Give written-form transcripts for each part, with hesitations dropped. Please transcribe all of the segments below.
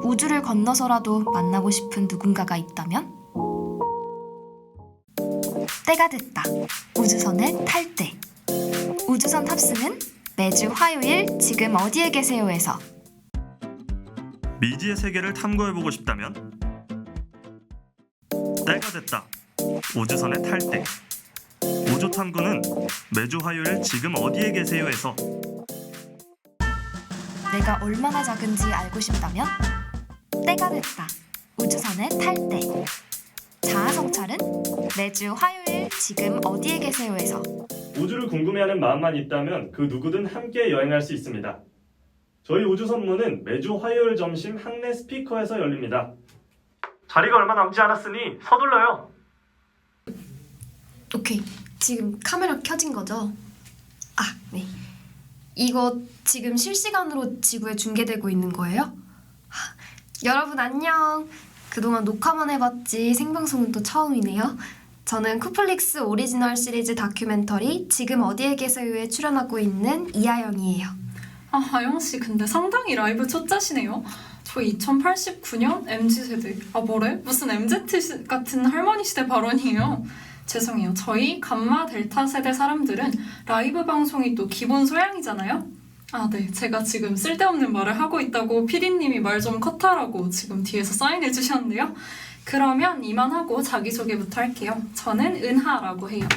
우주를 건너서라도 만나고 싶은 누군가가 있다면? 때가 됐다. 우주선을 탈 때. 우주선 탑승은 매주 화요일 지금 어디에 계세요에서. 미지의 세계를 탐구해보고 싶다면? 때가 됐다. 우주선에 탈 때. 우주 탐구는 매주 화요일 지금 어디에 계세요에서. 내가 얼마나 작은지 알고 싶다면? 때가 됐다. 우주선에 탈 때. 자아성찰은 매주 화요일 지금 어디에 계세요에서. 우주를 궁금해하는 마음만 있다면 그 누구든 함께 여행할 수 있습니다. 저희 우주선문은 매주 화요일 점심 학내 스피커에서 열립니다. 자리가 얼마 남지 않았으니 서둘러요. 오케이, 지금 카메라 켜진 거죠? 아, 네. 이거 지금 실시간으로 지구에 중계되고 있는 거예요? 여러분 안녕. 그동안 녹화만 해봤지 생방송은 또 처음이네요. 저는 쿠플릭스 오리지널 시리즈 다큐멘터리 지금 어디에 계세요에 출연하고 있는 이하영이에요. 아, 아영씨 근데 상당히 라이브 초짜시네요. 저 2089년 MZ세대. 아, 뭐래? 무슨 MZ 같은 할머니 시대 발언이에요. 죄송해요. 저희 감마 델타 세대 사람들은 라이브 방송이 또 기본 소양이잖아요. 아, 네. 제가 지금 쓸데없는 말을 하고 있다고 피디님이 말 좀 컷하라고 지금 뒤에서 사인해 주셨는데요. 그러면 이만하고 자기소개부터 할게요. 저는 은하라고 해요.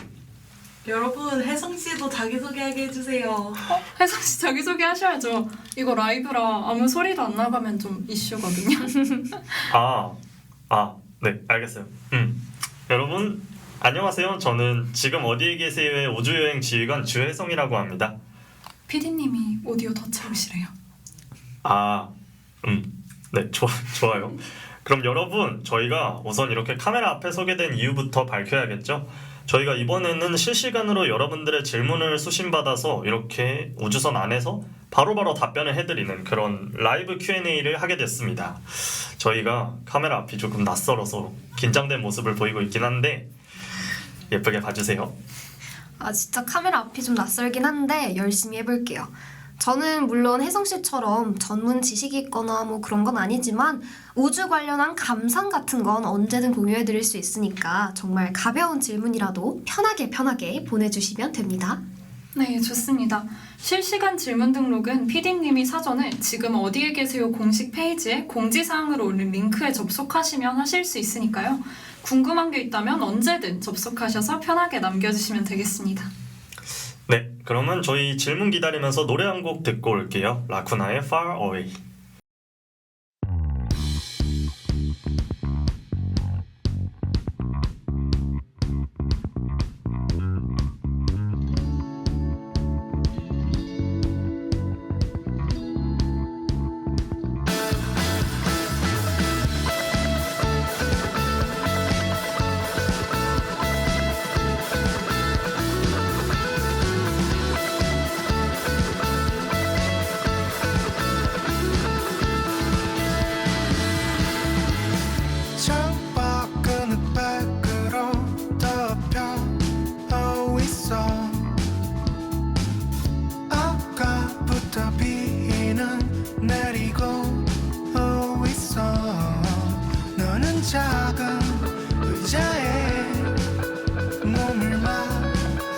여러분, 혜성씨도 자기소개하게 해주세요. 혜성씨 자기소개 하셔야죠. 이거 라이브라 아무 소리도 안 나가면 좀 이슈거든요. 네, 알겠어요. 여러분, 안녕하세요. 저는 지금 어디에 계세요의 우주여행 지휘관 주혜성이라고 합니다. 피디님이 오디오 더 채우시래요. 네, 좋아요. 그럼 여러분, 저희가 우선 이렇게 카메라 앞에 서게 된 이유부터 밝혀야겠죠? 저희가 이번에는 실시간으로 여러분들의 질문을 수신받아서 이렇게 우주선 안에서 바로바로 답변을 해드리는 그런 라이브 Q&A를 하게 됐습니다. 저희가 카메라 앞이 조금 낯설어서 긴장된 모습을 보이고 있긴 한데 예쁘게 봐주세요. 아, 진짜 카메라 앞이 좀 낯설긴 한데 열심히 해볼게요. 저는 물론 혜성씨처럼 전문 지식이 있거나 뭐 그런 건 아니지만 우주 관련한 감상 같은 건 언제든 공유해드릴 수 있으니까 정말 가벼운 질문이라도 편하게 보내주시면 됩니다. 네, 좋습니다. 실시간 질문 등록은 피디님이 사전에 지금 어디에 계세요 공식 페이지에 공지사항으로 올린 링크에 접속하시면 하실 수 있으니까요. 궁금한 게 있다면 언제든 접속하셔서 편하게 남겨주시면 되겠습니다. 네, 그러면 저희 질문 기다리면서 노래 한 곡 듣고 올게요. 라쿠나의 Far Away. 창밖은 밖으로 덮여 있어. 아까부터 비는 내리고 있어. 너는 작은 의자에 몸을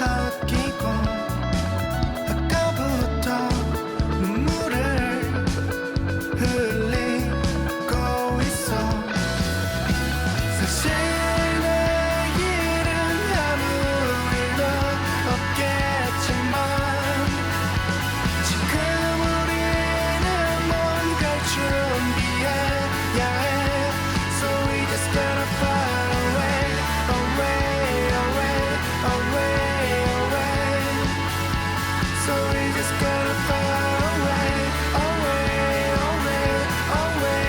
맡기고 아까부터 눈물을 흘리고 있어. 사실 내일은 아무 일도 없겠지만 지금 우리는 뭔가를 준비해야 해. So we just gotta fly away, away, away, away, away. So we just gotta fly away, away, away, away,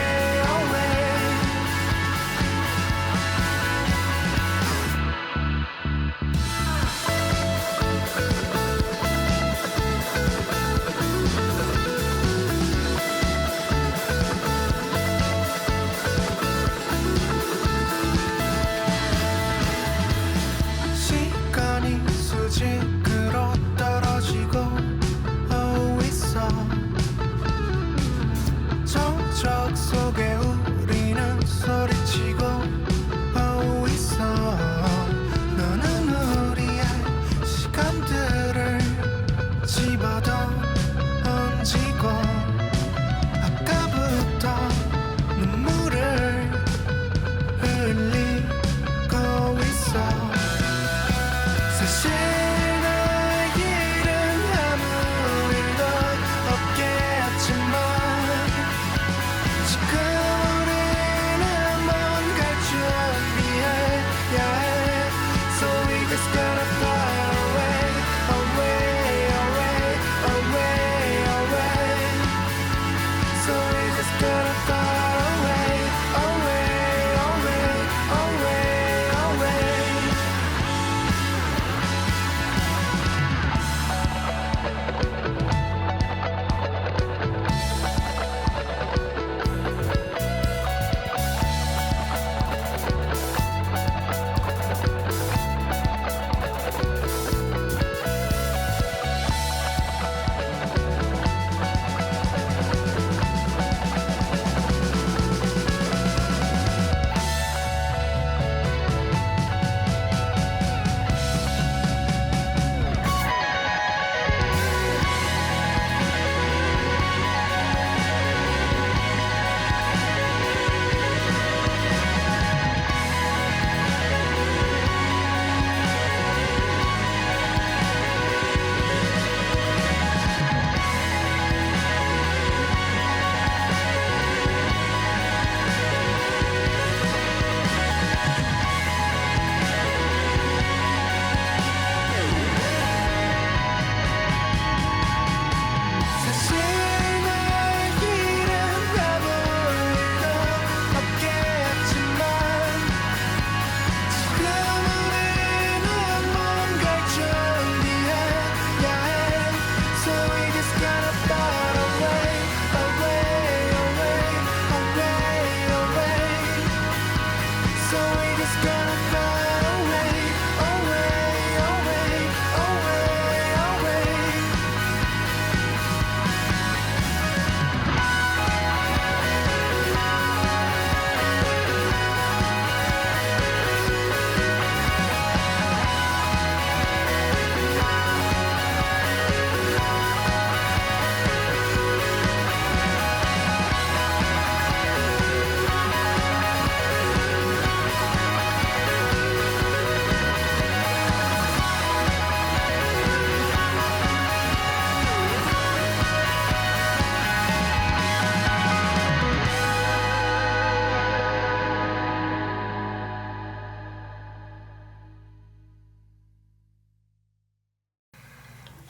away. 시간이 수직으로 떨어지고 있어. 정적 속에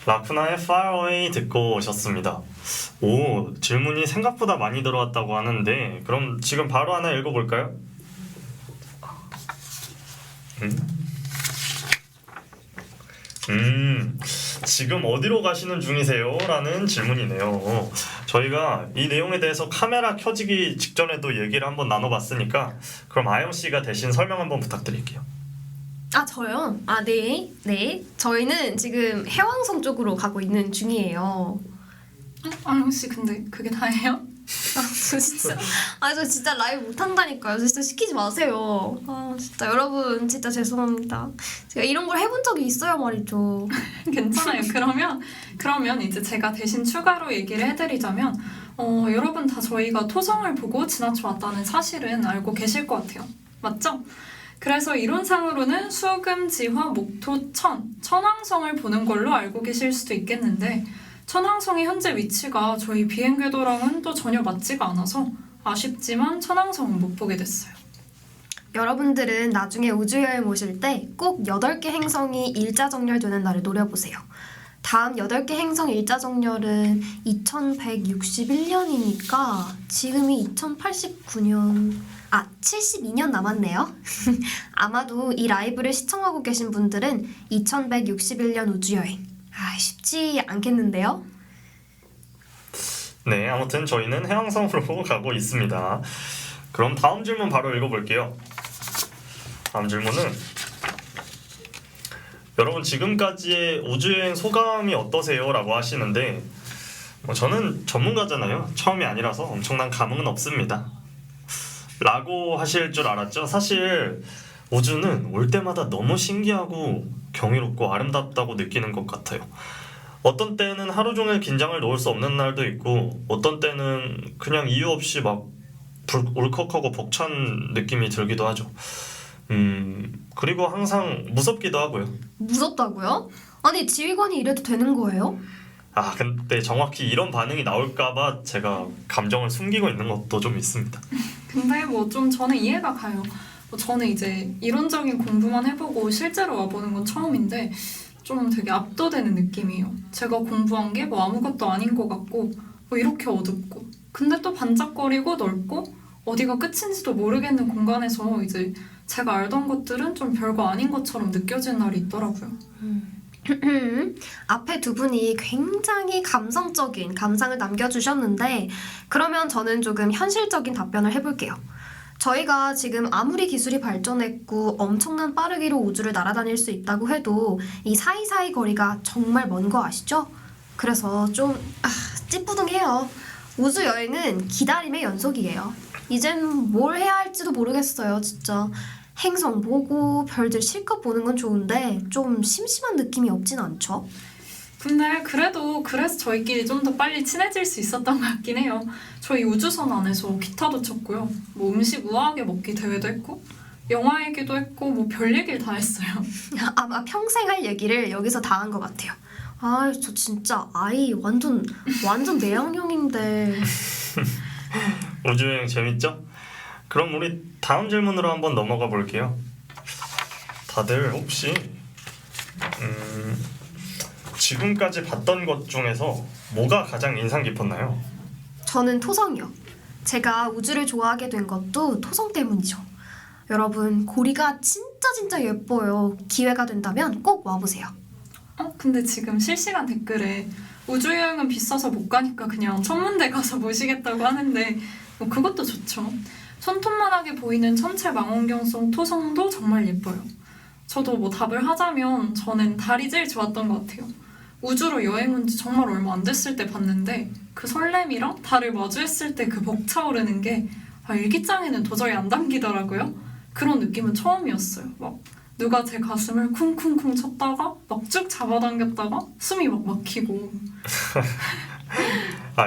라쿠나의 Far Away 듣고 오셨습니다. 오, 질문이 생각보다 많이 들어왔다고 하는데 그럼 지금 바로 하나 읽어볼까요? 지금 어디로 가시는 중이세요? 라는 질문이네요. 저희가 이 내용에 대해서 카메라 켜지기 직전에도 얘기를 한번 나눠봤으니까 그럼 아영씨가 대신 설명 한번 부탁드릴게요. 아, 저요? 아, 네. 네. 저희는 지금 해왕성 쪽으로 가고 있는 중이에요. 아영 씨 근데 그게 다예요? 저 진짜 라이브 못한다니까요. 진짜 시키지 마세요. 아, 진짜 여러분 진짜 죄송합니다. 제가 이런 걸 해본 적이 있어요 말이죠. 괜찮아요. 그러면 이제 제가 대신 추가로 얘기를 해드리자면 여러분 다 저희가 토성을 보고 지나쳐 왔다는 사실은 알고 계실 것 같아요. 맞죠? 그래서 이론상으로는 수금, 지화, 목토, 천왕성을 보는 걸로 알고 계실 수도 있겠는데 천왕성의 현재 위치가 저희 비행 궤도랑은 또 전혀 맞지가 않아서 아쉽지만 천왕성은 못 보게 됐어요. 여러분들은 나중에 우주여행 오실 때 꼭 8개 행성이 일자정렬되는 날을 노려보세요. 다음 8개 행성 일자정렬은 2161년이니까 지금이 2089년... 72년 남았네요. 아마도 이 라이브를 시청하고 계신 분들은 2161년 우주여행 쉽지 않겠는데요? 네, 아무튼 저희는 해왕성으로 가고 있습니다. 그럼 다음 질문 바로 읽어볼게요. 다음 질문은 여러분 지금까지의 우주여행 소감이 어떠세요? 라고 하시는데 저는 전문가잖아요. 처음이 아니라서 엄청난 감흥은 없습니다. 라고 하실 줄 알았죠? 사실 우주는 올 때마다 너무 신기하고 경이롭고 아름답다고 느끼는 것 같아요. 어떤 때는 하루 종일 긴장을 놓을 수 없는 날도 있고 어떤 때는 그냥 이유 없이 막 울컥하고 벅찬 느낌이 들기도 하죠. 그리고 항상 무섭기도 하고요. 무섭다고요? 아니 지휘관이 이래도 되는 거예요? 근데 정확히 이런 반응이 나올까봐 제가 감정을 숨기고 있는 것도 좀 있습니다. 근데 좀 저는 이해가 가요. 저는 이제 이론적인 공부만 해보고 실제로 와보는 건 처음인데 좀 되게 압도되는 느낌이에요. 제가 공부한 게 아무것도 아닌 것 같고 이렇게 어둡고 근데 또 반짝거리고 넓고 어디가 끝인지도 모르겠는 공간에서 이제 제가 알던 것들은 좀 별거 아닌 것처럼 느껴지는 날이 있더라고요. 앞에 두 분이 굉장히 감성적인 감상을 남겨주셨는데 그러면 저는 조금 현실적인 답변을 해볼게요. 저희가 지금 아무리 기술이 발전했고 엄청난 빠르기로 우주를 날아다닐 수 있다고 해도 이 사이사이 거리가 정말 먼 거 아시죠? 그래서 좀 찌뿌둥해요. 우주 여행은 기다림의 연속이에요. 이젠 뭘 해야 할지도 모르겠어요, 진짜. 행성 보고 별들 실컷 보는 건 좋은데 좀 심심한 느낌이 없진 않죠? 근데 그래서 저희끼리 좀 더 빨리 친해질 수 있었던 것 같긴 해요. 저희 우주선 안에서 기타도 쳤고요. 음식 우아하게 먹기 대회도 했고 영화 얘기도 했고 별 얘기를 다 했어요. 아마 평생 할 얘기를 여기서 다 한 것 같아요. 저 진짜 아이 완전 내향형인데. 우주여행 재밌죠? 그럼 우리 다음 질문으로 한번 넘어가 볼게요. 다들 혹시 지금까지 봤던 것 중에서 뭐가 가장 인상 깊었나요? 저는 토성이요. 제가 우주를 좋아하게 된 것도 토성 때문이죠. 여러분 고리가 진짜 예뻐요. 기회가 된다면 꼭 와보세요. 근데 지금 실시간 댓글에 우주여행은 비싸서 못 가니까 그냥 천문대 가서 모시겠다고 하는데 그것도 좋죠. 손톱만하게 보이는 천체 망원경성 토성도 정말 예뻐요. 저도 답을 하자면 저는 달이 제일 좋았던 것 같아요. 우주로 여행 온 지 정말 얼마 안 됐을 때 봤는데 그 설렘이랑 달을 마주했을 때 그 벅차오르는 게 일기장에는 도저히 안 담기더라고요. 그런 느낌은 처음이었어요. 누가 제 가슴을 쿵쿵쿵 쳤다가 쭉 잡아당겼다가 숨이 막히고.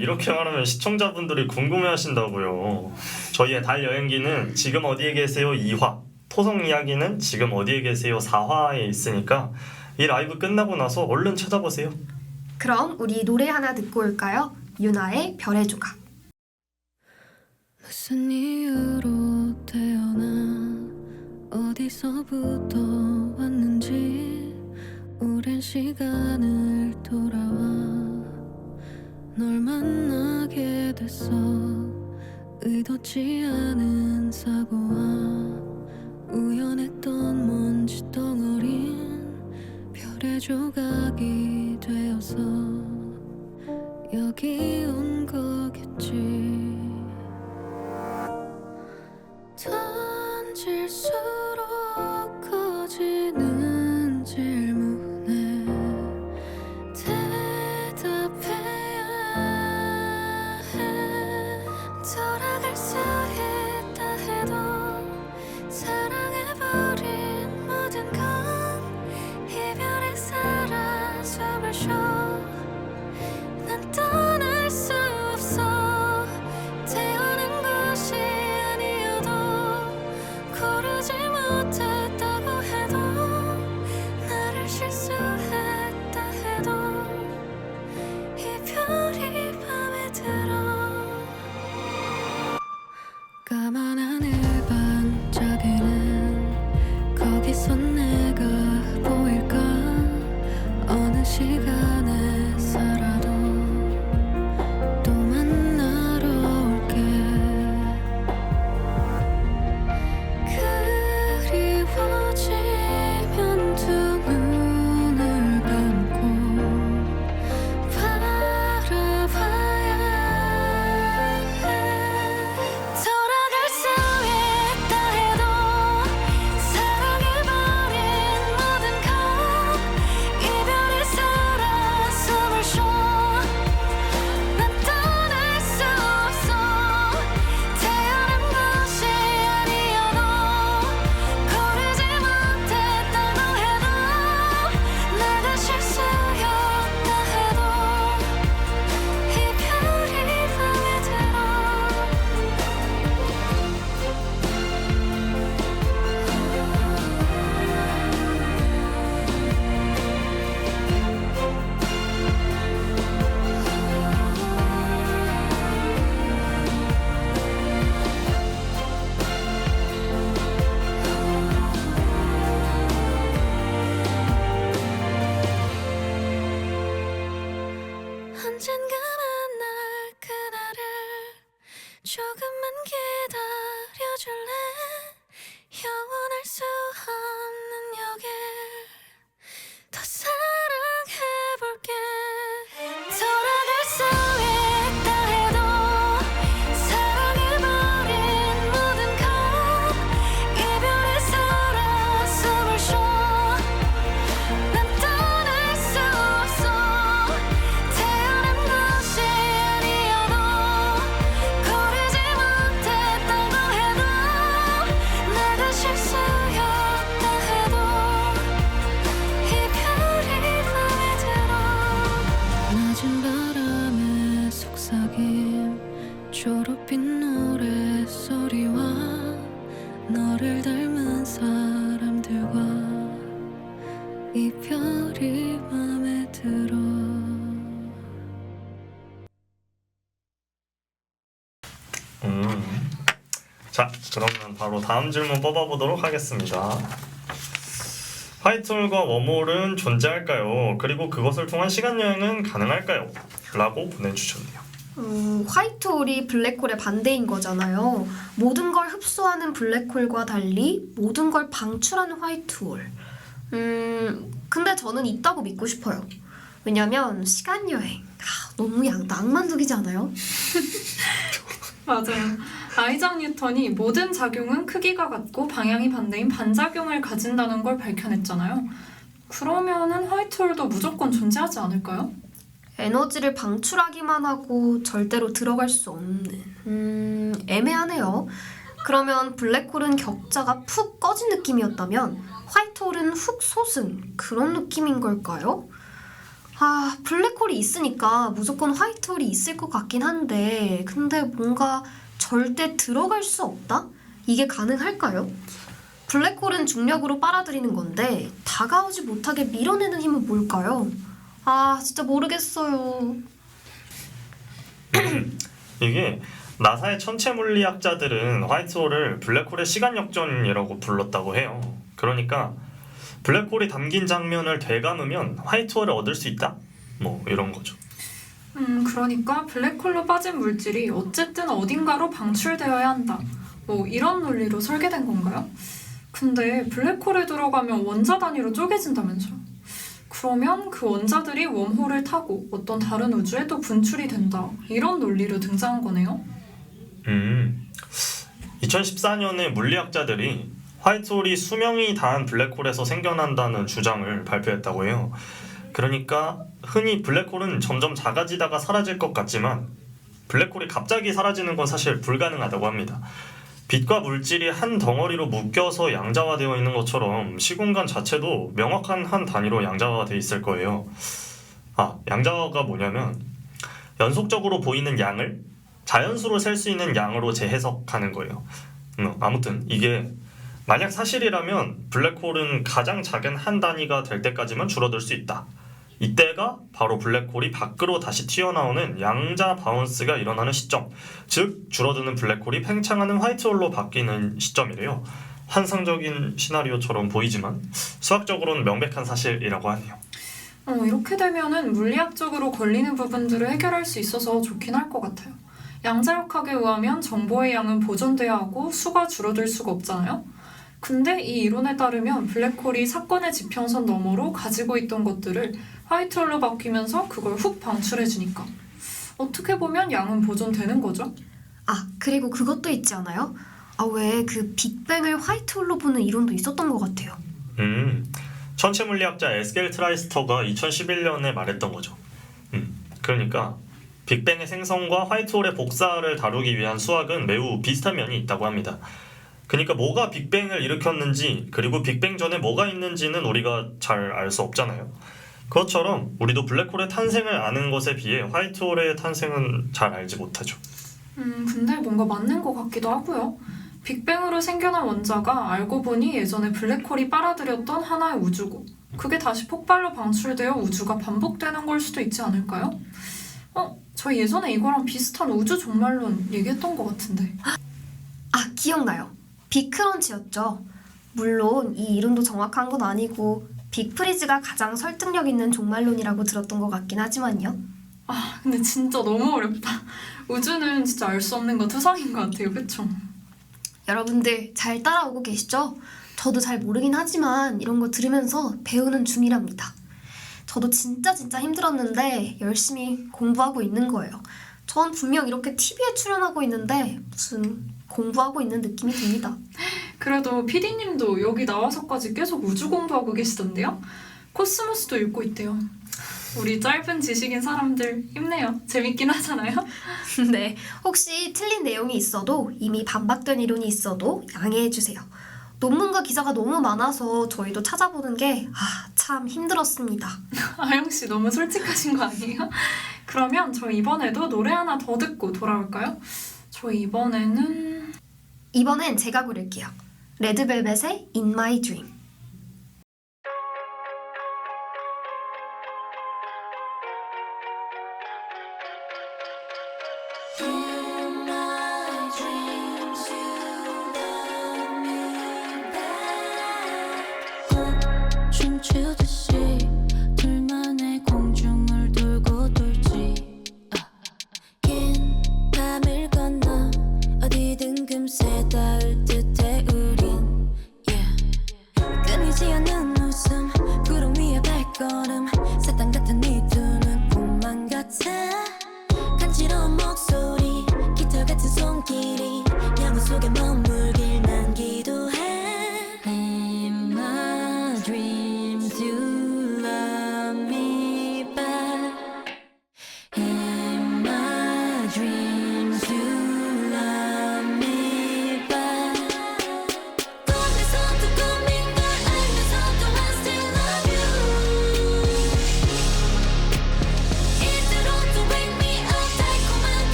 이렇게 말하면 시청자분들이 궁금해하신다고요. 저희의 달 여행기는 지금 어디에 계세요 2화, 토성 이야기는 지금 어디에 계세요 4화에 있으니까 이 라이브 끝나고 나서 얼른 찾아보세요. 그럼 우리 노래 하나 듣고 올까요? 유나의 별의 조각. 무슨 이유로 태어나 어디서부터 왔는지 오랜 시간을 돌아 의도치 않은 사고와 우연했던 먼지 덩어린 별의 조각이 되어서 여기 온 거겠지. 던질수록 커지는 질문에 대답해야 해. 돌아갈 수 있다 해도 사랑해버린 모든 건 이별에 살아 숨을 쉬어. 난 떠날 수 없어. 태어난 것이 아니어도 고르지 못했다고 해도 나를 실수했다 해도 이별이 맘에 들어. 까만 하늘 반짝이는 거기서 내가 보일까. 어느 시간에 살아도 또 만나러 올게. 그리워지면 두 눈을 감고 바라봐야 해. 돌아갈 수 있다 해도 사랑해버린 모든 건 이별에 살아 숨을 쉬어. 난 떠날 수 없어. 태어난 것이 아니어도 고르지 못했다고 해도 내가 실수였다 해도 이별이 맘에 들어. 언젠가 만날 그날을 조금만 기다려줄래. 영원할 수 없는 여길 더 사랑해볼게. 돌아갈 수 있다 해도 사랑해버린 모든 건 이별에 살아 숨을 쉬어. 난 떠날 수 없어. 태어난 것이 아니어도 고르지 못했다고 해도 내가 실수였다 해도 이별이 맘에 들어. 낮은 바람에 속삭임 초록빛 노래소리와 너를 닮은 사람들과 이별이 맘에 들어. 자, 그러면 바로 다음 질문 뽑아보도록 하겠습니다. 화이트홀과 웜홀은 존재할까요? 그리고 그것을 통한 시간 여행은 가능할까요? 라고 보내주셨네요. 화이트홀이 블랙홀의 반대인 거잖아요. 모든 걸 흡수하는 블랙홀과 달리 모든 걸 방출하는 화이트홀. 근데 저는 있다고 믿고 싶어요. 왜냐면 시간 여행 너무 낭만적이지 않아요? 맞아요. 아이작 뉴턴이 모든 작용은 크기가 같고 방향이 반대인 반작용을 가진다는 걸 밝혀냈잖아요. 그러면은 화이트홀도 무조건 존재하지 않을까요? 에너지를 방출하기만 하고 절대로 들어갈 수 없는 애매하네요. 그러면 블랙홀은 격자가 푹 꺼진 느낌이었다면 화이트홀은 훅 솟은 그런 느낌인 걸까요? 블랙홀이 있으니까 무조건 화이트홀이 있을 것 같긴 한데 근데 뭔가 절대 들어갈 수 없다? 이게 가능할까요? 블랙홀은 중력으로 빨아들이는 건데 다가오지 못하게 밀어내는 힘은 뭘까요? 진짜 모르겠어요. 이게 나사의 천체 물리학자들은 화이트홀을 블랙홀의 시간 역전이라고 불렀다고 해요. 그러니까 블랙홀이 담긴 장면을 되감으면 화이트홀을 얻을 수 있다? 뭐 이런 거죠. 그러니까 블랙홀로 빠진 물질이 어쨌든 어딘가로 방출되어야 한다. 뭐 이런 논리로 설계된 건가요? 근데 블랙홀에 들어가면 원자 단위로 쪼개진다면서요. 그러면 그 원자들이 웜홀을 타고 어떤 다른 우주에 또 분출이 된다. 이런 논리로 등장한 거네요. 2014년에 물리학자들이 화이트홀이 수명이 다한 블랙홀에서 생겨난다는 주장을 발표했다고 해요. 그러니까 흔히 블랙홀은 점점 작아지다가 사라질 것 같지만 블랙홀이 갑자기 사라지는 건 사실 불가능하다고 합니다. 빛과 물질이 한 덩어리로 묶여서 양자화되어 있는 것처럼 시공간 자체도 명확한 한 단위로 양자화되어 있을 거예요. 양자화가 뭐냐면 연속적으로 보이는 양을 자연수로 셀 수 있는 양으로 재해석하는 거예요. 아무튼 이게 만약 사실이라면 블랙홀은 가장 작은 한 단위가 될 때까지만 줄어들 수 있다. 이때가 바로 블랙홀이 밖으로 다시 튀어나오는 양자 바운스가 일어나는 시점, 즉 줄어드는 블랙홀이 팽창하는 화이트홀로 바뀌는 시점이래요. 환상적인 시나리오처럼 보이지만 수학적으로는 명백한 사실이라고 하네요. 이렇게 되면은 물리학적으로 걸리는 부분들을 해결할 수 있어서 좋긴 할 것 같아요. 양자역학에 의하면 정보의 양은 보존돼야 하고 수가 줄어들 수가 없잖아요. 근데 이 이론에 따르면 블랙홀이 사건의 지평선 너머로 가지고 있던 것들을 화이트홀로 바뀌면서 그걸 훅 방출해주니까 어떻게 보면 양은 보존되는 거죠. 그리고 그것도 있지 않아요? 왜 그 빅뱅을 화이트홀로 보는 이론도 있었던 것 같아요. 천체 물리학자 에스겔 트라이스터가 2011년에 말했던 거죠. 그러니까 빅뱅의 생성과 화이트홀의 복사를 다루기 위한 수학은 매우 비슷한 면이 있다고 합니다. 그러니까 뭐가 빅뱅을 일으켰는지 그리고 빅뱅 전에 뭐가 있는지는 우리가 잘 알 수 없잖아요. 그것처럼 우리도 블랙홀의 탄생을 아는 것에 비해 화이트홀의 탄생은 잘 알지 못하죠. 근데 뭔가 맞는 것 같기도 하고요. 빅뱅으로 생겨난 원자가 알고 보니 예전에 블랙홀이 빨아들였던 하나의 우주고 그게 다시 폭발로 방출되어 우주가 반복되는 걸 수도 있지 않을까요? 저희 예전에 이거랑 비슷한 우주 종말론 얘기했던 것 같은데. 기억나요. 빅크런치였죠. 물론 이 이론도 정확한 건 아니고 빅프리즈가 가장 설득력 있는 종말론이라고 들었던 것 같긴 하지만요. 근데 진짜 너무 어렵다. 우주는 진짜 알 수 없는 거 투성인 것 같아요. 그쵸? 여러분들 잘 따라오고 계시죠? 저도 잘 모르긴 하지만 이런 거 들으면서 배우는 중이랍니다. 저도 진짜 힘들었는데 열심히 공부하고 있는 거예요. 전 분명 이렇게 TV에 출연하고 있는데 무슨 공부하고 있는 느낌이 듭니다. 그래도 PD님도 여기 나와서까지 계속 우주 공부하고 계시던데요? 코스모스도 읽고 있대요. 우리 짧은 지식인 사람들 힘내요. 재밌긴 하잖아요? 네, 혹시 틀린 내용이 있어도 이미 반박된 이론이 있어도 양해해주세요. 논문과 기사가 너무 많아서 저희도 찾아보는 게 참 힘들었습니다. 아영씨 너무 솔직하신 거 아니에요? 그러면 저희 이번에도 노래 하나 더 듣고 돌아올까요? 저희 이번엔 제가 고를게요. 레드벨벳의 In My Dream. 춤추듯이 둘만의 공중을 돌고 돌지 긴 밤을 건너 어디든 금세 닿을 듯해 우린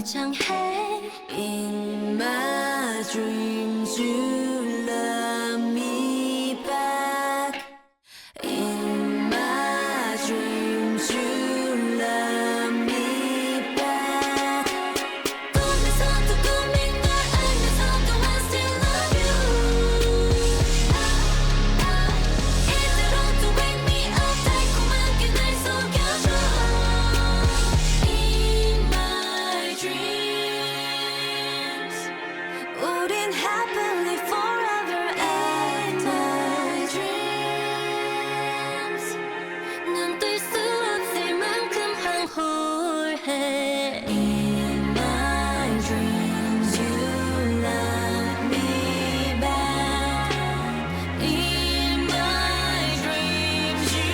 무장해 In my dreams you love me back In my dreams you love me back 꿈에서도 꿈인 걸 알면서도 I still love you 이대로 to wake me up 달콤하게 날 속여줘 In my dreams 우린 happily forever in my dreams 눈 뜰 수 없을 만큼 황홀해 In my dreams you love me back In my dreams you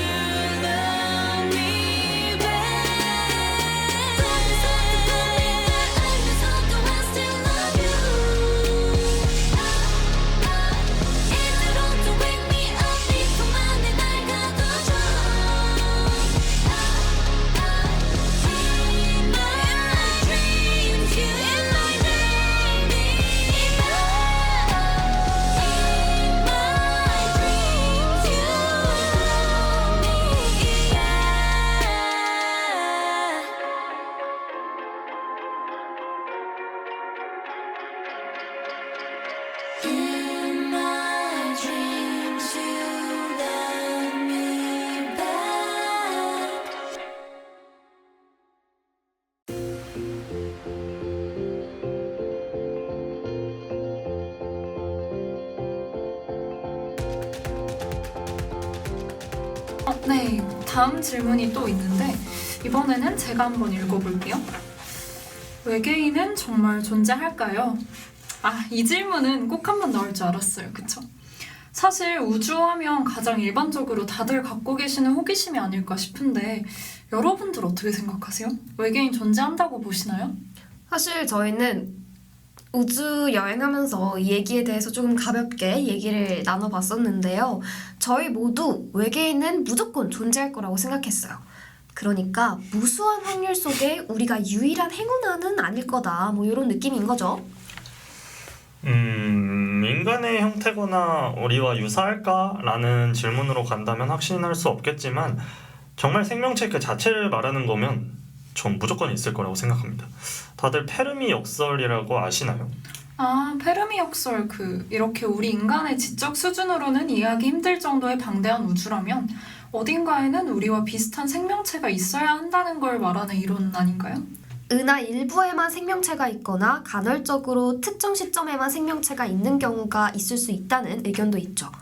love me back 꿈에서도 꿈인 걸 알면서도 I still love you 이대로 to wake me up 네 품 안에 날 가둬줘 In my dreams you love me back In my dreams you love me In my dreams you love me back 네, 다음 질문이 또 있는데 이번에는 제가 한번 읽어볼게요. 외계인은 정말 존재할까요? 아, 이 질문은 꼭 한번 나올 줄 알았어요. 그쵸? 사실 우주하면 가장 일반적으로 다들 갖고 계시는 호기심이 아닐까 싶은데 여러분들 어떻게 생각하세요? 외계인 존재한다고 보시나요? 사실 저희는 우주 여행하면서 이 얘기에 대해서 조금 가볍게 얘기를 나눠봤었는데요. 저희 모두 외계인은 무조건 존재할 거라고 생각했어요. 그러니까 무수한 확률 속에 우리가 유일한 행운아는 아닐 거다. 뭐 이런 느낌인 거죠. 인간의 형태거나 우리와 유사할까라는 질문으로 간다면 확신할 수 없겠지만 정말 생명체 그 자체를 말하는 거면 전 무조건 있을 거라고 생각합니다. 다들 페르미 역설이라고 아시나요? 아, 페르미 역설 이렇게 우리 인간의 지적 수준으로는 이해하기 힘들 정도의 방대한 우주라면 어딘가에는 우리와 비슷한 생명체가 있어야 한다는 걸 말하는 이론 아닌가요? 은하 일부에만 생명체가 있거나 간헐적으로 특정 시점에만 생명체가 있는 경우가 있을 수 있다는 의견도 있죠.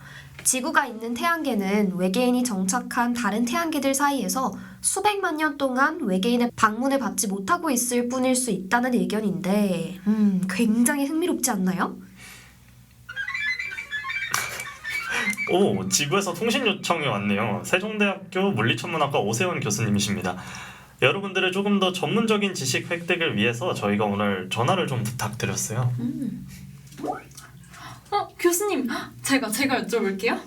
지구가 있는 태양계는 외계인이 정착한 다른 태양계들 사이에서 수백만 년 동안 외계인의 방문을 받지 못하고 있을 뿐일 수 있다는 의견인데 굉장히 흥미롭지 않나요? 오, 지구에서 통신 요청이 왔네요. 세종대학교 물리천문학과 오세훈 교수님이십니다. 여러분들의 조금 더 전문적인 지식 획득을 위해서 저희가 오늘 전화를 좀 부탁드렸어요. 교수님, 제가 여쭤볼게요.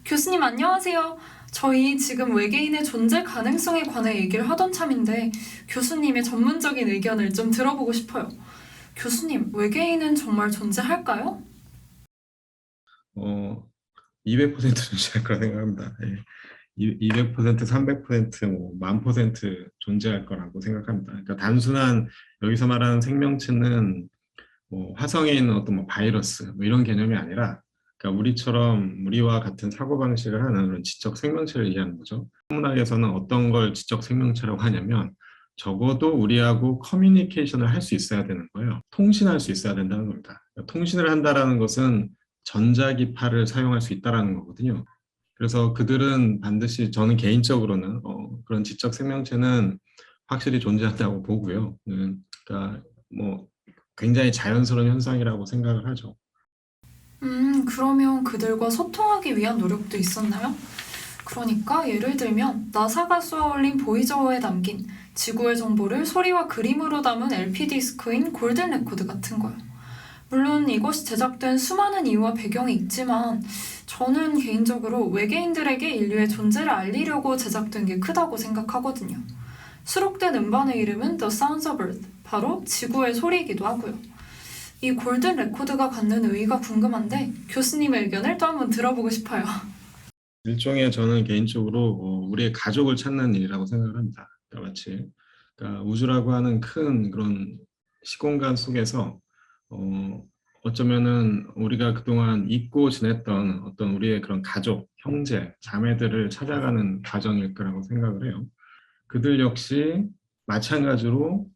교수님 안녕하세요. 저희 지금 외계인의 존재 가능성에 관해 얘기를 하던 참인데 교수님의 전문적인 의견을 좀 들어보고 싶어요. 교수님, 외계인은 정말 존재할까요? 200% 존재할 거라 생각합니다. 예. 200%, 300%, 뭐 1000% 존재할 거라고 생각합니다. 그러니까 단순한 여기서 말하는 생명체는 뭐 화성에 있는 어떤 뭐 바이러스 뭐 이런 개념이 아니라 그러니까 우리와 같은 사고방식을 하는 그런 지적 생명체를 얘기하는 거죠. 천문학에서는 어떤 걸 지적 생명체라고 하냐면 적어도 우리하고 커뮤니케이션을 할 수 있어야 되는 거예요. 통신할 수 있어야 된다는 겁니다. 그러니까 통신을 한다라는 것은 전자기파를 사용할 수 있다는 거거든요. 그래서 그들은 반드시 저는 개인적으로는 그런 지적 생명체는 확실히 존재한다고 보고요. 그러니까 뭐 굉장히 자연스러운 현상이라고 생각을 하죠. 그러면 그들과 소통하기 위한 노력도 있었나요? 그러니까 예를 들면 나사가 쏘아올린 보이저어에 담긴 지구의 정보를 소리와 그림으로 담은 LP 디스크인 골든 레코드 같은 거요. 물론 이것이 제작된 수많은 이유와 배경이 있지만 저는 개인적으로 외계인들에게 인류의 존재를 알리려고 제작된 게 크다고 생각하거든요. 수록된 음반의 이름은 The Sounds of Earth, 바로 지구의 소리이기도 하고요. 이 골든 레코드가 갖는 의의가 궁금한데 교수님의 의견을 또 한번 들어보고 싶어요. 일종의 저는 개인적으로 우리의 가족을 찾는 일이라고 생각을 합니다. 그러니까 마치 우주라고 하는 큰 그런 시공간 속에서 어쩌면은 우리가 그동안 잊고 지냈던 어떤 우리의 그런 가족, 형제, 자매들을 찾아가는 과정일 거라고 생각을 해요. 그들 역시 마찬가지로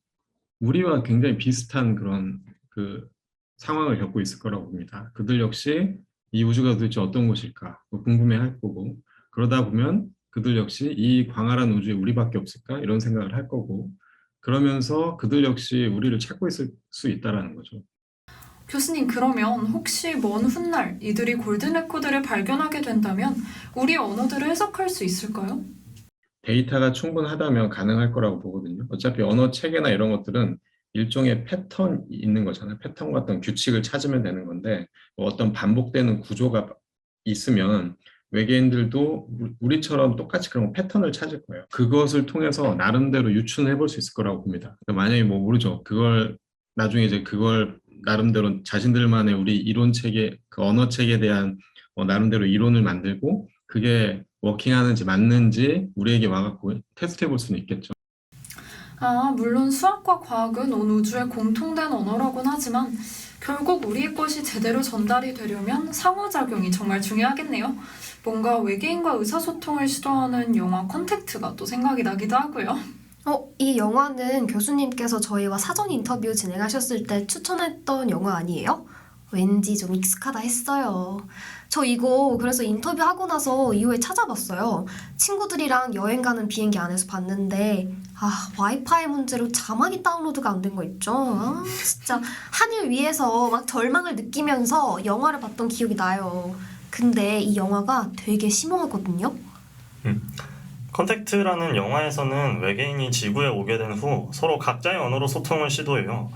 우리와 굉장히 비슷한 그런 그 상황을 겪고 있을 거라고 봅니다. 그들 역시 이 우주가 도대체 어떤 곳일까 궁금해할 거고, 그러다 보면 그들 역시 이 광활한 우주에 우리밖에 없을까 이런 생각을 할 거고, 그러면서 그들 역시 우리를 찾고 있을 수 있다라는 거죠. 교수님, 그러면 혹시 먼 훗날 이들이 골든 레코드를 발견하게 된다면 우리 언어들을 해석할 수 있을까요? 데이터가 충분하다면 가능할 거라고 보거든요. 어차피 언어 체계나 이런 것들은 일종의 패턴이 있는 거잖아요. 패턴 같은 규칙을 찾으면 되는 건데 어떤 반복되는 구조가 있으면 외계인들도 우리처럼 똑같이 그런 패턴을 찾을 거예요. 그것을 통해서 나름대로 유추해 볼 수 있을 거라고 봅니다. 만약에 모르죠. 그걸 나중에 이제 그걸 나름대로 자신들만의 우리 이론 체계, 그 언어 체계에 대한 나름대로 이론을 만들고 그게 워킹하는지 맞는지 우리에게 와갖고 테스트해 볼 수는 있겠죠. 물론 수학과 과학은 온 우주의 공통된 언어라고는 하지만 결국 우리의 것이 제대로 전달이 되려면 상호작용이 정말 중요하겠네요. 뭔가 외계인과 의사소통을 시도하는 영화 컨택트가 또 생각이 나기도 하고요. 이 영화는 교수님께서 저희와 사전 인터뷰 진행하셨을 때 추천했던 영화 아니에요? 왠지 좀 익숙하다 했어요. 저 이거 그래서 인터뷰하고 나서 이후에 찾아봤어요. 친구들이랑 여행 가는 비행기 안에서 봤는데 와이파이 문제로 자막이 다운로드가 안 된 거 있죠? 진짜 하늘 위에서 막 절망을 느끼면서 영화를 봤던 기억이 나요. 근데 이 영화가 되게 심오하거든요. 컨택트라는 영화에서는 외계인이 지구에 오게 된 후 서로 각자의 언어로 소통을 시도해요.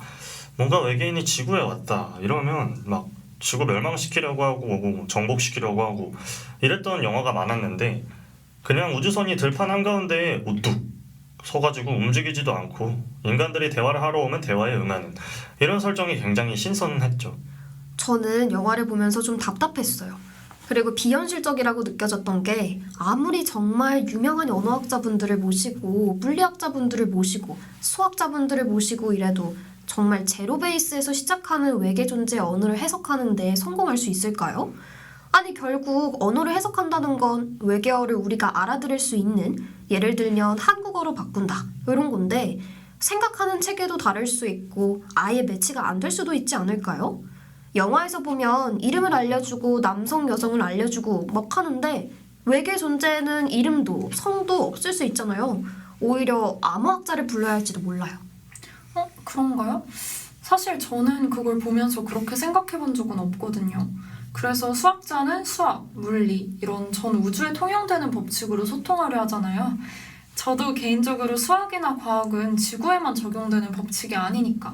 뭔가 외계인이 지구에 왔다 이러면 막 지구 멸망시키려고 하고 정복시키려고 하고 이랬던 영화가 많았는데 그냥 우주선이 들판 한가운데에 우뚝 서가지고 움직이지도 않고 인간들이 대화를 하러 오면 대화에 응하는 이런 설정이 굉장히 신선했죠. 저는 영화를 보면서 좀 답답했어요. 그리고 비현실적이라고 느껴졌던 게 아무리 정말 유명한 언어학자분들을 모시고 물리학자분들을 모시고 수학자분들을 모시고 이래도 정말 제로 베이스에서 시작하는 외계 존재의 언어를 해석하는 데 성공할 수 있을까요? 아니 결국 언어를 해석한다는 건 외계어를 우리가 알아들을 수 있는, 예를 들면 한국어로 바꾼다 이런 건데 생각하는 체계도 다를 수 있고 아예 매치가 안 될 수도 있지 않을까요? 영화에서 보면 이름을 알려주고 남성 여성을 알려주고 막 하는데 외계 존재는 이름도 성도 없을 수 있잖아요. 오히려 암호학자를 불러야 할지도 몰라요. 그런가요? 사실 저는 그걸 보면서 그렇게 생각해 본 적은 없거든요. 그래서 수학자는 수학, 물리 이런 전 우주에 통용되는 법칙으로 소통하려 하잖아요. 저도 개인적으로 수학이나 과학은 지구에만 적용되는 법칙이 아니니까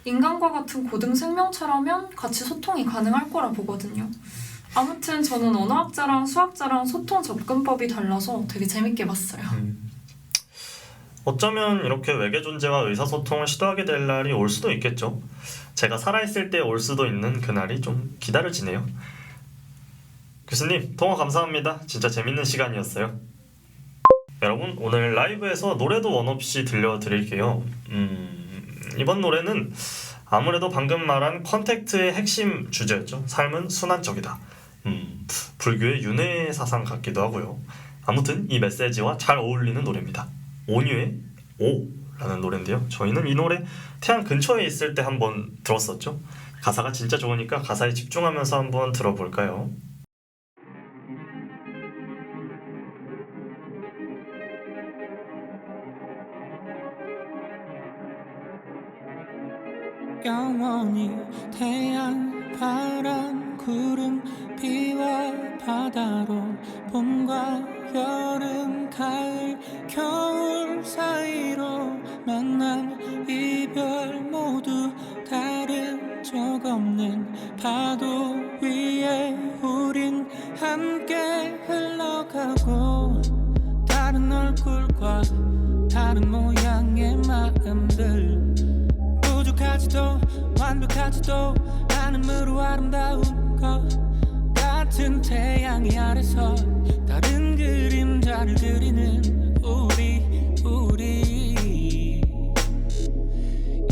인간과 같은 고등 생명체라면 같이 소통이 가능할 거라 보거든요. 아무튼 저는 언어학자랑 수학자랑 소통 접근법이 달라서 되게 재밌게 봤어요. 어쩌면 이렇게 외계 존재와 의사소통을 시도하게 될 날이 올 수도 있겠죠. 제가 살아있을 때 올 수도 있는 그날이 좀 기다려지네요. 교수님, 통화 감사합니다. 진짜 재밌는 시간이었어요. 여러분, 오늘 라이브에서 노래도 원없이 들려드릴게요. 이번 노래는 아무래도 방금 말한 컨택트의 핵심 주제였죠. 삶은 순환적이다. 불교의 윤회 사상 같기도 하고요. 아무튼 이 메시지와 잘 어울리는 노래입니다. 온유의 오라는 노래인데요. 저희는 이 노래 태양 근처에 있을 때 한번 들었었죠. 가사가 진짜 좋으니까 가사에 집중하면서 한번 들어볼까요? 영원히 태양, 바람, 구름, 비와 바다로 봄과 여름, 가을, 겨울 사이로 만남, 이별 모두 다른 적 없는 파도 위에 우린 함께 흘러가고 다른 얼굴과 다른 모양 완벽하지도 완벽하지도 않음으로 아름다운 것 같은 태양이 아래서 다른 그림자를 그리는 우리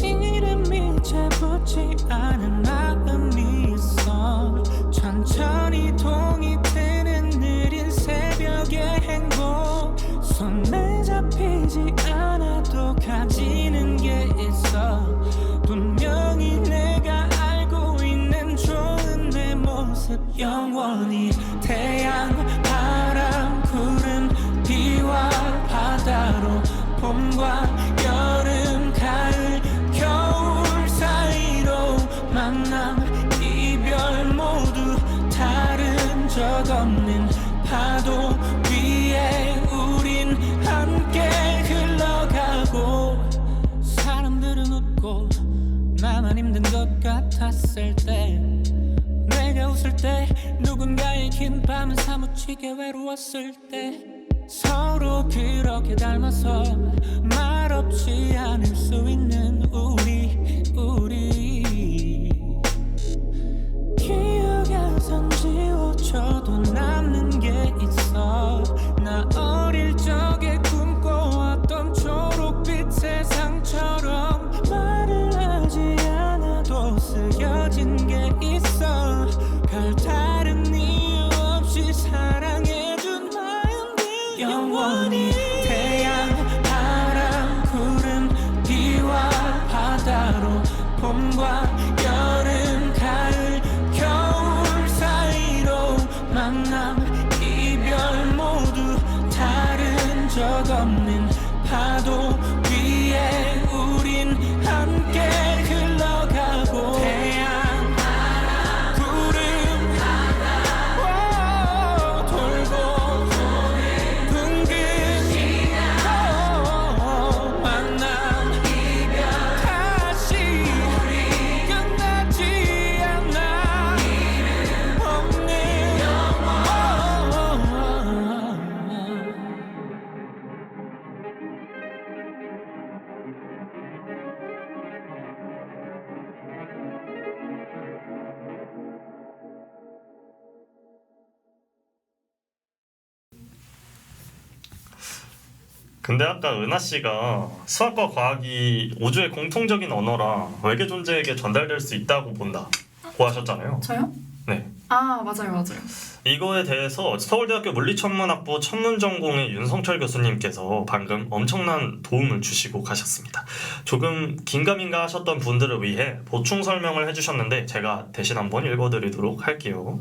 이름이 재붙지 않은 마음이 있어 천천히 동이 트는 느린 새벽의 행복 손에 잡히지 않아도 가지는 게 있어 분명히 내가 알고 있는 좋은 내 모습 영원히 태양 바람 구름 비와 바다로 봄과 여름 가을 겨울 사이로 만남 이별 모두 다른 적 없는 파도 위에 우린 함께 흘러가고 사람들은 웃고 나만 힘든 것 같았을 때 내가 웃을 때 누군가의 긴 밤은 사무치게 외로웠을 때 서로 그렇게 닮아서 말없이 않을 수 있는 우리 기억에선 지워져도 남는 게 있어 나 어릴 적에 꿈꿔왔던 초록빛 세상처럼 말을 하지 않아도 쓰여진 게 있어 별다른 이유 없이 사랑해준 마음들 영원히 태양 바람 구름 비와 바다로 봄과 여름 가을 겨울 사이로 만남 이별 모두 다른 적 없는 파도 위에 우린 함께 흘러가고 태양 구름 돌고 둥근 만남 다시 끝나지 않아 없는 근데 아까 은하 씨가 수학과 과학이 우주의 공통적인 언어라 외계 존재에게 전달될 수 있다고 본다고 하셨잖아요. 저요? 네. 아 맞아요. 이거에 대해서 서울대학교 물리천문학부 천문전공의 윤성철 교수님께서 방금 엄청난 도움을 주시고 가셨습니다. 조금 긴가민가 하셨던 분들을 위해 보충 설명을 해주셨는데 제가 대신 한번 읽어드리도록 할게요.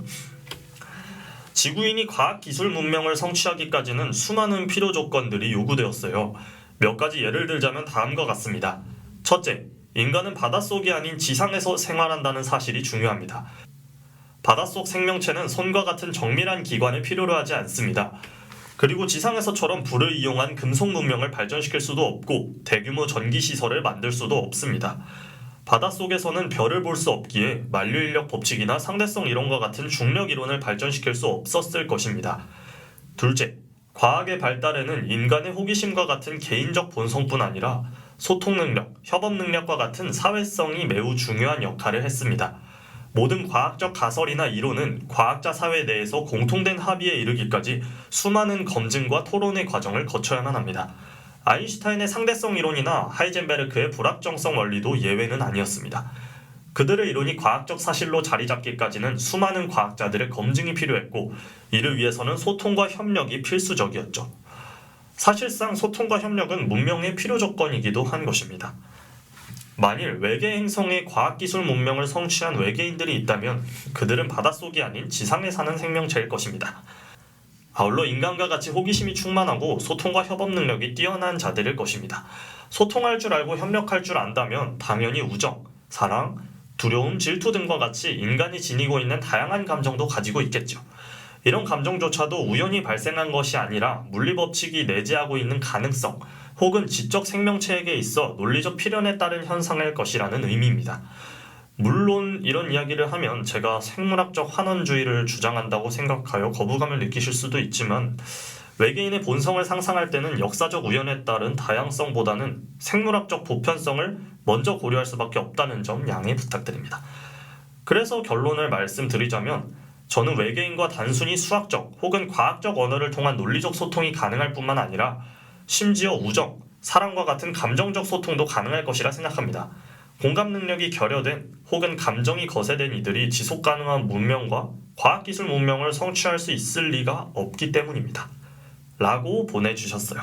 지구인이 과학기술 문명을 성취하기까지는 수많은 필요 조건들이 요구되었어요. 몇 가지 예를 들자면 다음과 같습니다. 첫째, 인간은 바닷속이 아닌 지상에서 생활한다는 사실이 중요합니다. 바닷속 생명체는 손과 같은 정밀한 기관을 필요로 하지 않습니다. 그리고 지상에서처럼 불을 이용한 금속 문명을 발전시킬 수도 없고 대규모 전기시설을 만들 수도 없습니다. 바닷속에서는 별을 볼 수 없기에 만류인력 법칙이나 상대성 이론과 같은 중력 이론을 발전시킬 수 없었을 것입니다. 둘째, 과학의 발달에는 인간의 호기심과 같은 개인적 본성뿐 아니라 소통 능력, 협업 능력과 같은 사회성이 매우 중요한 역할을 했습니다. 모든 과학적 가설이나 이론은 과학자 사회 내에서 공통된 합의에 이르기까지 수많은 검증과 토론의 과정을 거쳐야만 합니다. 아인슈타인의 상대성 이론이나 하이젠베르크의 불확정성 원리도 예외는 아니었습니다. 그들의 이론이 과학적 사실로 자리 잡기까지는 수많은 과학자들의 검증이 필요했고 이를 위해서는 소통과 협력이 필수적이었죠. 사실상 소통과 협력은 문명의 필요 조건이기도 한 것입니다. 만일 외계 행성에 과학기술 문명을 성취한 외계인들이 있다면 그들은 바닷속이 아닌 지상에 사는 생명체일 것입니다. 아울러 인간과 같이 호기심이 충만하고 소통과 협업 능력이 뛰어난 자들일 것입니다. 소통할 줄 알고 협력할 줄 안다면 당연히 우정, 사랑, 두려움, 질투 등과 같이 인간이 지니고 있는 다양한 감정도 가지고 있겠죠. 이런 감정조차도 우연히 발생한 것이 아니라 물리법칙이 내재하고 있는 가능성 혹은 지적 생명체에게 있어 논리적 필연에 따른 현상일 것이라는 의미입니다. 물론 이런 이야기를 하면 제가 생물학적 환원주의를 주장한다고 생각하여 거부감을 느끼실 수도 있지만 외계인의 본성을 상상할 때는 역사적 우연에 따른 다양성보다는 생물학적 보편성을 먼저 고려할 수밖에 없다는 점 양해 부탁드립니다. 그래서 결론을 말씀드리자면 저는 외계인과 단순히 수학적 혹은 과학적 언어를 통한 논리적 소통이 가능할 뿐만 아니라 심지어 우정, 사랑과 같은 감정적 소통도 가능할 것이라 생각합니다. 공감 능력이 결여된 혹은 감정이 거세된 이들이 지속 가능한 문명과 과학기술 문명을 성취할 수 있을 리가 없기 때문입니다. 라고 보내주셨어요.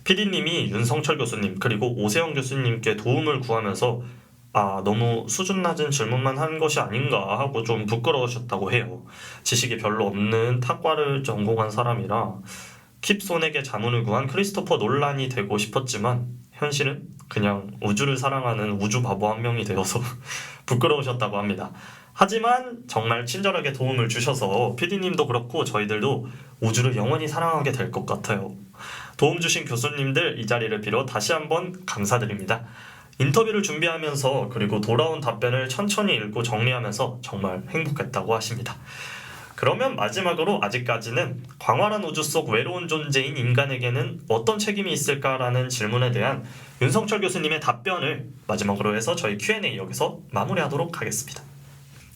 PD님이 윤성철 교수님 그리고 오세영 교수님께 도움을 구하면서 너무 수준 낮은 질문만 한 것이 아닌가 하고 좀 부끄러우셨다고 해요. 지식이 별로 없는 탁과를 전공한 사람이라 킵손에게 자문을 구한 크리스토퍼 놀란이 되고 싶었지만 현실은 그냥 우주를 사랑하는 우주 바보 한 명이 되어서 부끄러우셨다고 합니다. 하지만 정말 친절하게 도움을 주셔서 PD님도 그렇고 저희들도 우주를 영원히 사랑하게 될 것 같아요. 도움 주신 교수님들 이 자리를 빌어 다시 한번 감사드립니다. 인터뷰를 준비하면서 그리고 돌아온 답변을 천천히 읽고 정리하면서 정말 행복했다고 하십니다. 그러면 마지막으로 아직까지는 광활한 우주 속 외로운 존재인 인간에게는 어떤 책임이 있을까라는 질문에 대한 윤성철 교수님의 답변을 마지막으로 해서 저희 Q&A 여기서 마무리하도록 하겠습니다.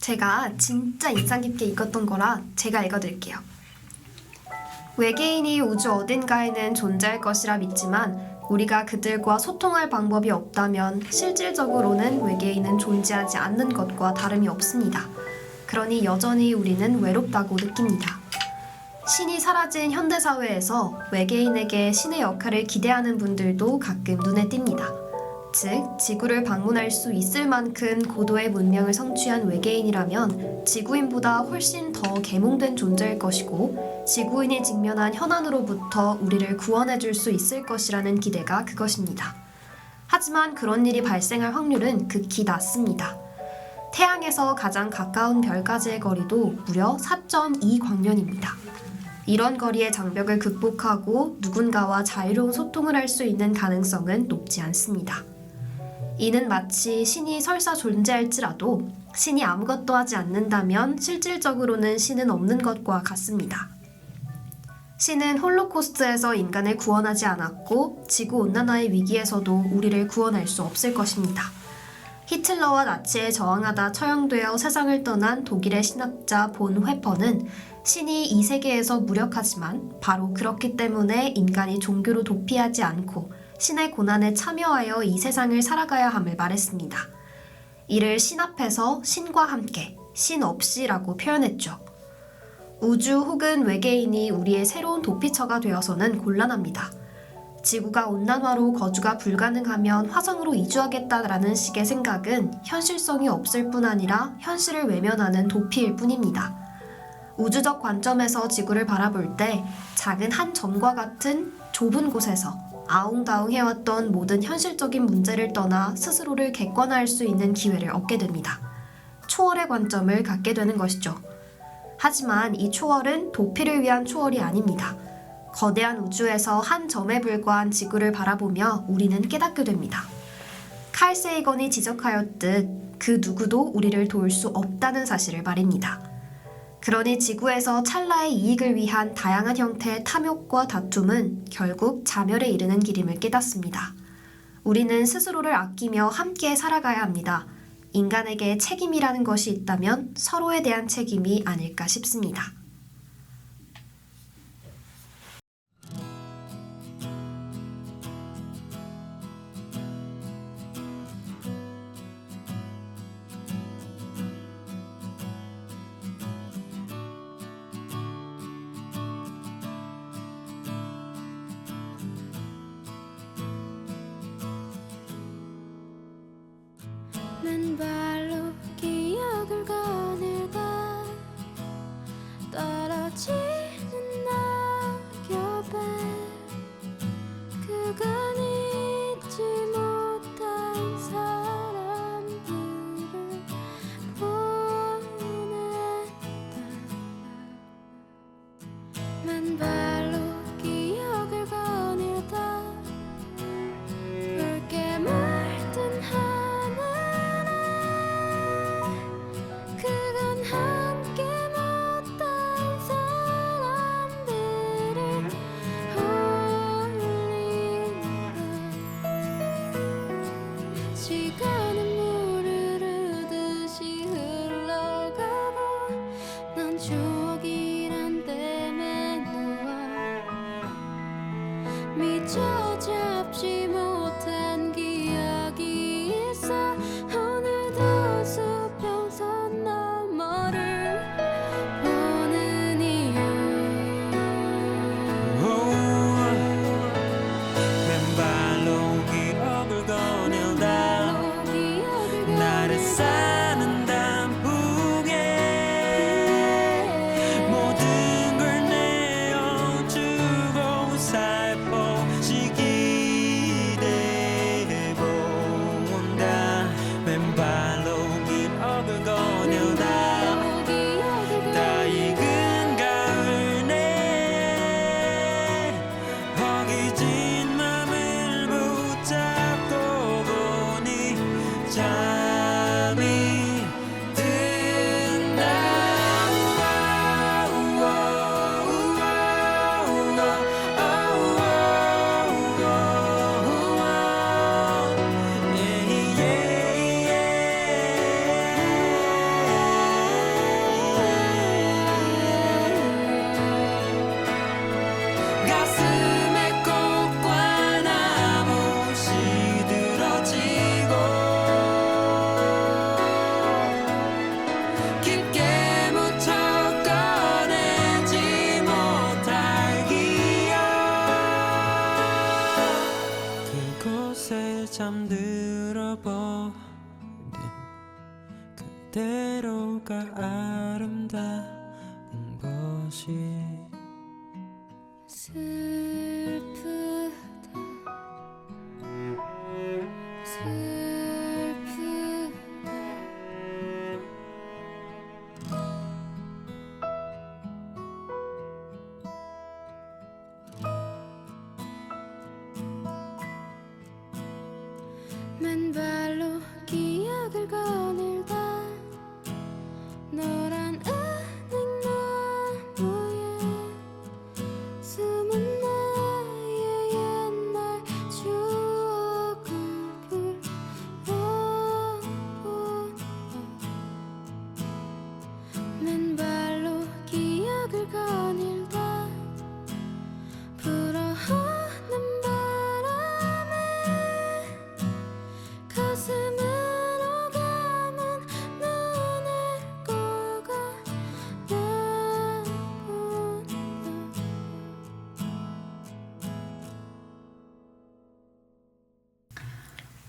제가 진짜 인상 깊게 읽었던 거라 제가 읽어드릴게요. 외계인이 우주 어딘가에는 존재할 것이라 믿지만 우리가 그들과 소통할 방법이 없다면 실질적으로는 외계인은 존재하지 않는 것과 다름이 없습니다. 그러니 여전히 우리는 외롭다고 느낍니다. 신이 사라진 현대사회에서 외계인에게 신의 역할을 기대하는 분들도 가끔 눈에 띕니다. 즉, 지구를 방문할 수 있을 만큼 고도의 문명을 성취한 외계인이라면 지구인보다 훨씬 더 계몽된 존재일 것이고 지구인이 직면한 현안으로부터 우리를 구원해줄 수 있을 것이라는 기대가 그것입니다. 하지만 그런 일이 발생할 확률은 극히 낮습니다. 태양에서 가장 가까운 별까지의 거리도 무려 4.2광년입니다. 이런 거리의 장벽을 극복하고 누군가와 자유로운 소통을 할 수 있는 가능성은 높지 않습니다. 이는 마치 신이 설사 존재할지라도 신이 아무것도 하지 않는다면 실질적으로는 신은 없는 것과 같습니다. 신은 홀로코스트에서 인간을 구원하지 않았고 지구온난화의 위기에서도 우리를 구원할 수 없을 것입니다. 히틀러와 나치에 저항하다 처형되어 세상을 떠난 독일의 신학자 본 회퍼는 신이 이 세계에서 무력하지만 바로 그렇기 때문에 인간이 종교로 도피하지 않고 신의 고난에 참여하여 이 세상을 살아가야 함을 말했습니다. 이를 신 앞에서 신과 함께, 신 없이라고 표현했죠. 우주 혹은 외계인이 우리의 새로운 도피처가 되어서는 곤란합니다. 지구가 온난화로 거주가 불가능하면 화성으로 이주하겠다라는 식의 생각은 현실성이 없을 뿐 아니라 현실을 외면하는 도피일 뿐입니다. 우주적 관점에서 지구를 바라볼 때 작은 한 점과 같은 좁은 곳에서 아웅다웅 해왔던 모든 현실적인 문제를 떠나 스스로를 객관화할 수 있는 기회를 얻게 됩니다. 초월의 관점을 갖게 되는 것이죠. 하지만 이 초월은 도피를 위한 초월이 아닙니다. 거대한 우주에서 한 점에 불과한 지구를 바라보며 우리는 깨닫게 됩니다. 칼 세이건이 지적하였듯 그 누구도 우리를 도울 수 없다는 사실을 말입니다. 그러니 지구에서 찰나의 이익을 위한 다양한 형태의 탐욕과 다툼은 결국 자멸에 이르는 길임을 깨닫습니다. 우리는 스스로를 아끼며 함께 살아가야 합니다. 인간에게 책임이라는 것이 있다면 서로에 대한 책임이 아닐까 싶습니다. 맨발로 기억을 거닐다 떨어지는 낙엽에 그간 잊지 못한 사람들을 보냈다. 맨발로 기억을 거닐다 붉게 물든 그간 함께 못한 맘이 든다. 가슴에 꽃과 나무 시들어지고 깊게 묻혀 꺼내지 못할 기억 그곳에 잠들어 버린 그대로가 아름다운 것이 슬프다 슬프다 맨발로 기억을 거닐다 노란 은행나무에 숨은 나의 옛날 추억을 불러본다 맨발로 기억을 거닐다 불어오는 바람에 가슴으로 감은 눈을 꼬가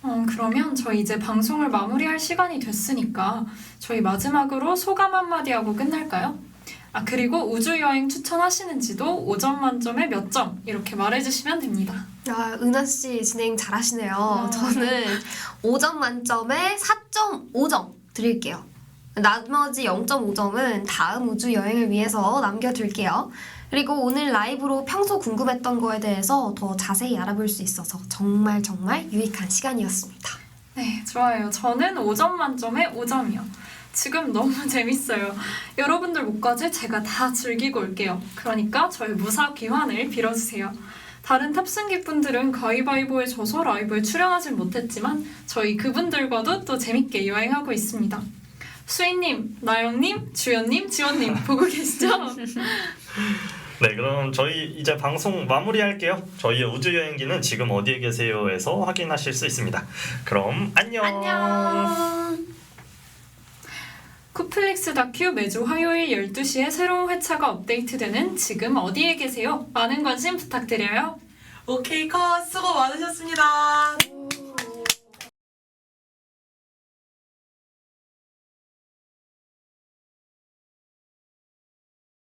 나본다 그러면 저희 이제 방송을 마무리할 시간이 됐으니까 저희 마지막으로 소감 한마디 하고 끝날까요? 그리고 우주여행 추천하시는지도 5점 만점에 몇 점 이렇게 말해주시면 됩니다. 야, 은하 씨 진행 잘하시네요. 저는 5점 만점에 4.5점 드릴게요. 나머지 0.5점은 다음 우주 여행을 위해서 남겨둘게요. 그리고 오늘 라이브로 평소 궁금했던 거에 대해서 더 자세히 알아볼 수 있어서 정말 유익한 시간이었습니다. 네, 좋아요. 저는 5점 만점에 5점이요. 지금 너무 재밌어요. 여러분들 목까지 제가 다 즐기고 올게요. 그러니까 저희 무사귀환을 빌어주세요. 다른 탑승객 분들은 가위바위보에 져서 라이브에 출연하진 못했지만 저희 그분들과도 또 재밌게 여행하고 있습니다. 수인님, 나영님, 주연님, 지원님 보고 계시죠? 네, 그럼 저희 이제 방송 마무리할게요. 저희의 우주여행기는 지금 어디에 계세요에서 확인하실 수 있습니다. 그럼 안녕. 안녕. 쿠플릭스 다큐 매주 화요일 12시에 새로운 회차가 업데이트되는 지금 어디에 계세요? 많은 관심 부탁드려요. 오케이 컷 수고 많으셨습니다.